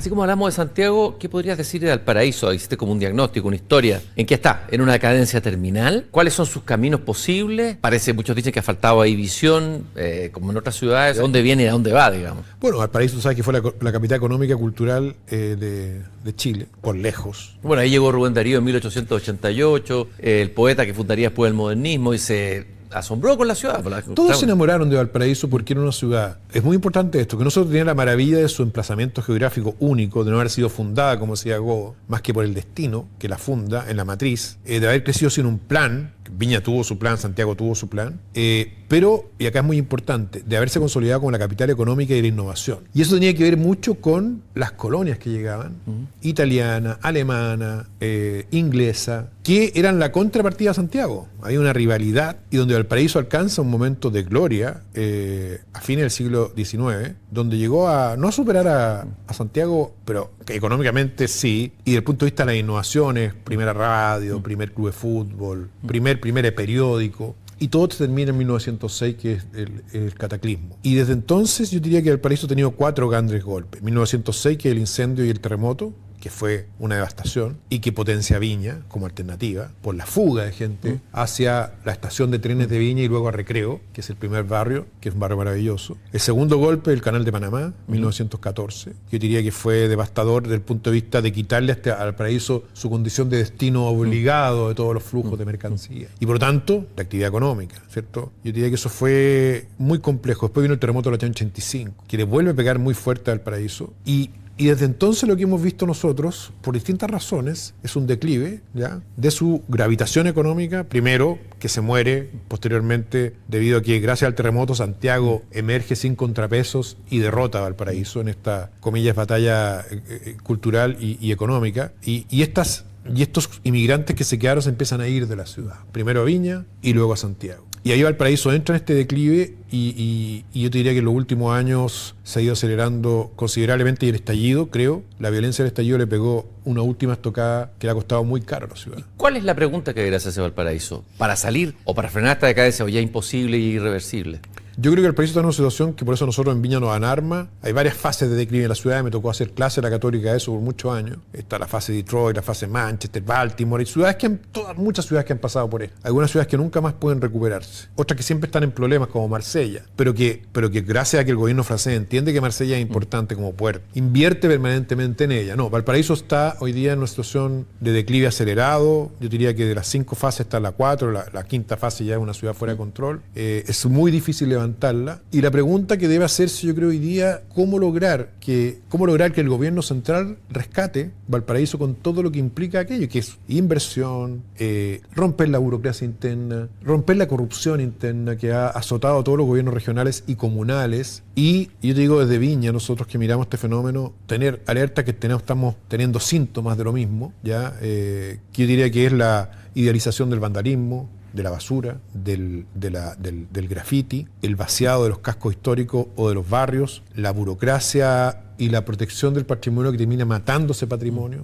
Así como hablamos de Santiago, ¿qué podrías decir de Valparaíso? Hiciste como un diagnóstico, una historia. ¿En qué está? ¿En una decadencia terminal? ¿Cuáles son sus caminos posibles? Parece, muchos dicen que ha faltado ahí visión, como en otras ciudades. ¿De dónde viene y a dónde va, digamos? Bueno, Valparaíso, tú sabes que fue la capital económica y cultural de Chile, por lejos. Bueno, ahí llegó Rubén Darío en 1888, el poeta que fundaría después el modernismo, y se asombró con la ciudad. Todos se enamoraron de Valparaíso porque era una ciudad. Es muy importante esto, que nosotros teníamos la maravilla de su emplazamiento geográfico único, de no haber sido fundada, como decía Go, más que por el destino que la funda en la matriz, de haber crecido sin un plan. Viña tuvo su plan, Santiago tuvo su plan, pero, y acá es muy importante, de haberse consolidado como la capital económica y de la innovación. Y eso tenía que ver mucho con las colonias que llegaban, italiana, alemana, inglesa, que eran la contrapartida a Santiago. Había una rivalidad y donde Valparaíso alcanza un momento de gloria a fines del siglo XIX, donde llegó a, no a superar a Santiago, pero que económicamente sí, y desde el punto de vista de las innovaciones, primera radio, primer club de fútbol, primer periódico, y todo termina en 1906, que es el cataclismo. Y desde entonces yo diría que Valparaíso ha tenido 4 grandes golpes. 1906, que es el incendio y el terremoto, que fue una devastación y que potencia Viña como alternativa por la fuga de gente hacia la estación de trenes de Viña y luego a Recreo, que es el primer barrio, que es un barrio maravilloso. El segundo golpe, el Canal de Panamá, 1914. Yo diría que fue devastador desde el punto de vista de quitarle a Valparaíso su condición de destino obligado de todos los flujos de mercancía. Y por lo tanto, la actividad económica, ¿cierto? Yo diría que eso fue muy complejo. Después vino el terremoto del año 85, que le vuelve a pegar muy fuerte a Valparaíso. Y desde entonces lo que hemos visto nosotros, por distintas razones, es un declive, ¿ya?, de su gravitación económica. Primero, que se muere posteriormente debido a que gracias al terremoto Santiago emerge sin contrapesos y derrota a Valparaíso en esta, comillas, batalla cultural y económica. Y estos inmigrantes que se quedaron se empiezan a ir de la ciudad. Primero a Viña y luego a Santiago. Y ahí Valparaíso entra en este declive y yo te diría que en los últimos años se ha ido acelerando considerablemente, y el estallido, creo, la violencia del estallido le pegó una última estocada que le ha costado muy caro a la ciudad. ¿Y cuál es la pregunta que debería hacerse Valparaíso? ¿Para salir o para frenar esta decadencia o ya imposible e irreversible? Yo creo que el país está en una situación que por eso nosotros en Viña nos dan arma. Hay varias fases de declive en la ciudad, me tocó hacer clase en la Católica de eso por muchos años. Está la fase de Detroit, la fase de Manchester, Baltimore, hay ciudades muchas ciudades que han pasado por esto. Algunas ciudades que nunca más pueden recuperarse. Otras que siempre están en problemas, como Marsella, pero que gracias a que el gobierno francés entiende que Marsella es importante como puerto, invierte permanentemente en ella. No, Valparaíso está hoy día en una situación de declive acelerado. Yo diría que de las 5 fases está la 4, la quinta fase ya es una ciudad fuera de control. Es muy difícil levantarla. Y la pregunta que debe hacerse, yo creo, hoy día, ¿cómo lograr que el gobierno central rescate Valparaíso con todo lo que implica aquello, que es inversión, romper la burocracia interna, romper la corrupción interna que ha azotado a todos los gobiernos regionales y comunales? Y yo te digo, desde Viña, nosotros que miramos este fenómeno, tener alerta que estamos teniendo síntomas de lo mismo, ¿ya? Que yo diría que es la idealización del vandalismo, de la basura, del graffiti, el vaciado de los cascos históricos o de los barrios, la burocracia y la protección del patrimonio que termina matando ese patrimonio.